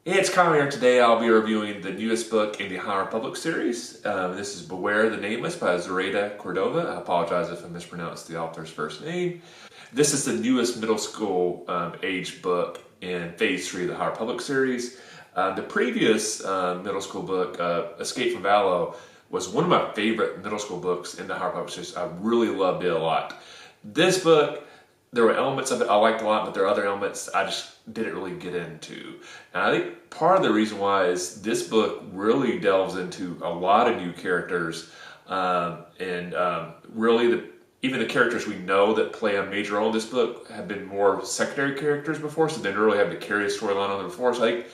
Hey, it's Kyle here. Today I'll be reviewing the newest book in the High Republic series. This is Beware the Nameless by Zoraida Cordova. I apologize if I mispronounced the author's first name. This is the newest middle school age book in Phase 3 of the High Republic series. The previous middle school book, Escape from Valo, was one of my favorite middle school books in the High Republic series. I really loved it a lot. This book, there were elements of it I liked a lot, but there are other elements I just didn't really get into. And I think part of the reason why is this book really delves into a lot of new characters, and really even the characters we know that play a major role in this book have been more secondary characters before, so they didn't really have to carry a storyline on them before. So I think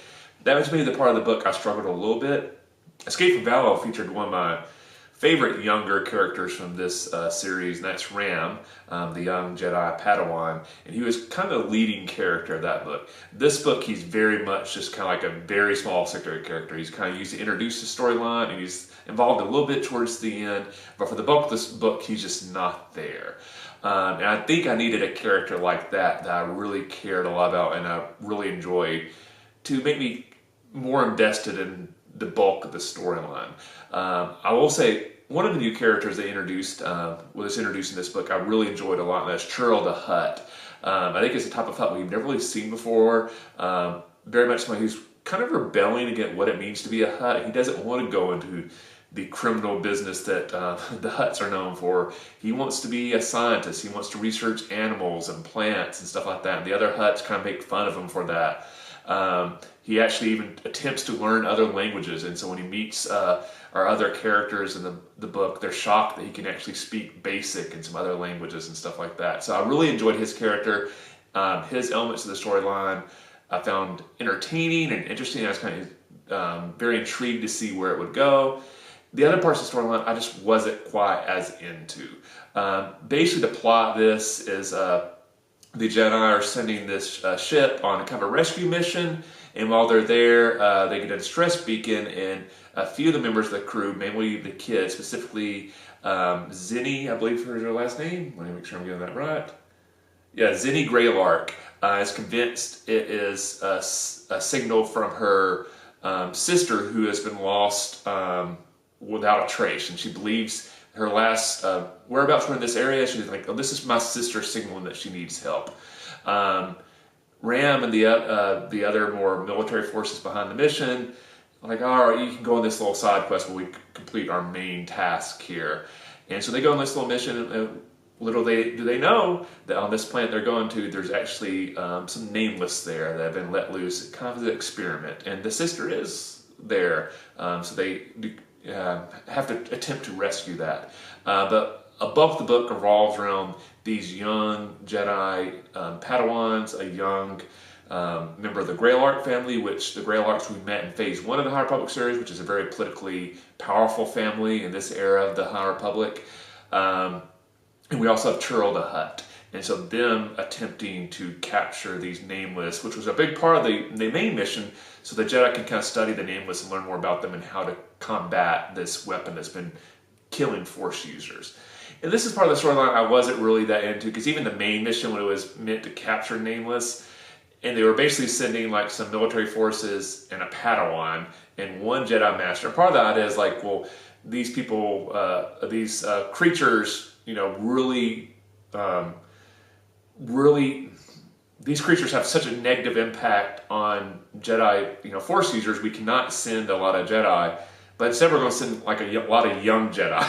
that was maybe the part of the book I struggled a little bit. Escape from Valo featured one of my favorite younger characters from this series, and that's Ram, the young Jedi Padawan, and he was kind of the leading character of that book. This book, he's very much just kind of like a very small secondary character. He's kind of used to introduce the storyline, and he's involved a little bit towards the end, but for the bulk of this book, he's just not there. And I think I needed a character like that I really cared a lot about and I really enjoyed to make me more invested in the bulk of the storyline. I will say one of the new characters they introduced, was introduced in this book, I really enjoyed a lot, and that's Churl the Hutt. I think it's a type of Hutt we've never really seen before. Very much somebody who's kind of rebelling against what it means to be a Hutt. He doesn't want to go into the criminal business that the Hutts are known for. He wants to be a scientist. He wants to research animals and plants and stuff like that. And the other Hutts kind of make fun of him for that. He actually even attempts to learn other languages, and so when he meets our other characters in the book, they're shocked that he can actually speak basic and some other languages and stuff like that. So I really enjoyed his character. His elements of the storyline I found entertaining and interesting. I was kind of very intrigued to see where it would go. The other parts of the storyline I just wasn't quite as into. Basically, the plot of this is the Jedi are sending this ship on a kind of a rescue mission, and while they're there, they get a distress beacon, and a few of the members of the crew, mainly the kids, specifically Zinni, I believe is her last name. Let me make sure I'm getting that right. Yeah, Zinni Greylark is convinced it is a signal from her sister who has been lost without a trace, and she believes her last whereabouts were in this area. She's like, oh, this is my sister signaling that she needs help. Ram and the other more military forces behind the mission, like, all right, you can go on this little side quest where we complete our main task here. And so they go on this little mission, and little do they know that on this planet they're going to, there's actually some nameless there that have been let loose, kind of as an experiment. And the sister is there, so they have to attempt to rescue that. But above the book revolves around these young Jedi Padawans, a young member of the Greylark family, which the Greylarks we met in Phase 1 of the High Republic series, which is a very politically powerful family in this era of the High Republic. And we also have Churl the Hutt. And so them attempting to capture these Nameless, which was a big part of the main mission, so the Jedi can kind of study the Nameless and learn more about them and how to combat this weapon that's been killing Force users. And this is part of the storyline I wasn't really that into, because even the main mission, when it was meant to capture Nameless, and they were basically sending like some military forces and a Padawan and one Jedi Master. Part of the idea is like, well, these people, these creatures, you know, really, these creatures have such a negative impact on Jedi, you know, Force users. We cannot send a lot of Jedi, but instead we're going to send like a lot of young Jedi.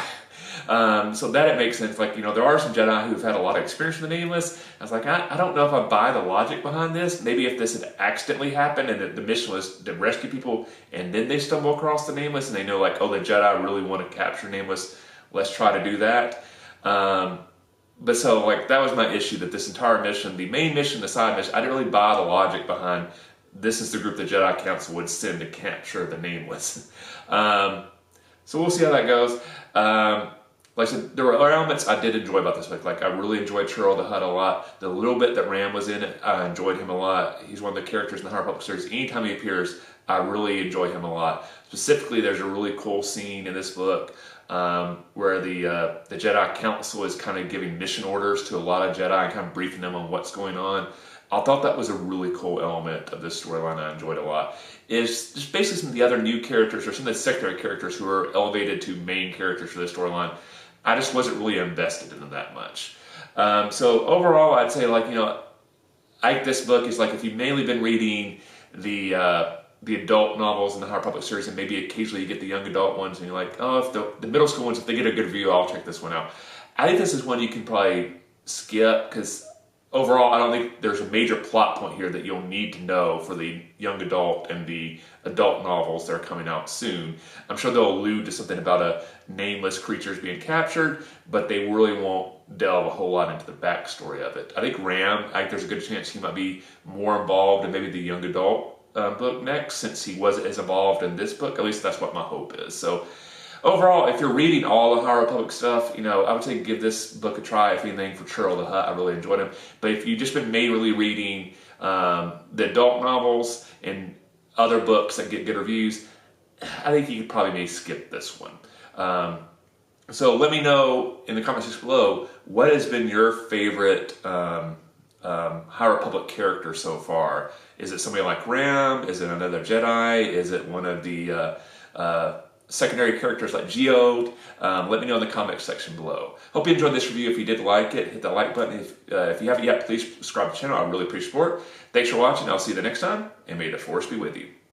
So that it makes sense. Like, you know, there are some Jedi who've had a lot of experience with the Nameless. I was like, I don't know if I buy the logic behind this. Maybe if this had accidentally happened and the mission was to rescue people and then they stumble across the Nameless and they know like, oh, the Jedi really want to capture Nameless, let's try to do that. But so like that was my issue, that this entire mission, the main mission, the side mission, I didn't really buy the logic behind this is the group the Jedi Council would send to capture the Nameless. So we'll see how that goes. Like I said, there were elements I did enjoy about this book. Like I really enjoyed Churl the Hutt a lot. The little bit that Ram was in it, I enjoyed him a lot. He's one of the characters in the High Republic series. Anytime he appears, I really enjoy him a lot. Specifically, there's a really cool scene in this book where the Jedi Council is kind of giving mission orders to a lot of Jedi and kind of briefing them on what's going on. I thought that was a really cool element of this storyline I enjoyed a lot. Is just basically some of the other new characters or some of the secondary characters who are elevated to main characters for this storyline. I just wasn't really invested in them that much. So overall, I'd say this book is like if you've mainly been reading the adult novels in the High Republic series, and maybe occasionally you get the young adult ones, and you're like, oh, if the middle school ones, if they get a good review, I'll check this one out. I think this is one you can probably skip because overall, I don't think there's a major plot point here that you'll need to know for the young adult and the adult novels that are coming out soon. I'm sure they'll allude to something about a nameless creatures being captured, but they really won't delve a whole lot into the backstory of it. I think there's a good chance he might be more involved in maybe the young adult book next, since he wasn't as involved in this book. At least that's what my hope is. So overall, if you're reading all the High Republic stuff, I would say give this book a try. If anything, for Churl the Hutt, I really enjoyed him. But if you've just been mainly reading the adult novels and other books that get good reviews, I think you could probably maybe skip this one. So let me know in the comment section below, what has been your favorite High Republic character so far? Is it somebody like Ram? Is it another Jedi? Is it one of the secondary characters like Geode? Let me know in the comment section below. Hope you enjoyed this review. If you did like it, hit that like button. If you haven't yet, please subscribe to the channel. I really appreciate support. Thanks for watching. I'll see you the next time, and may the Force be with you.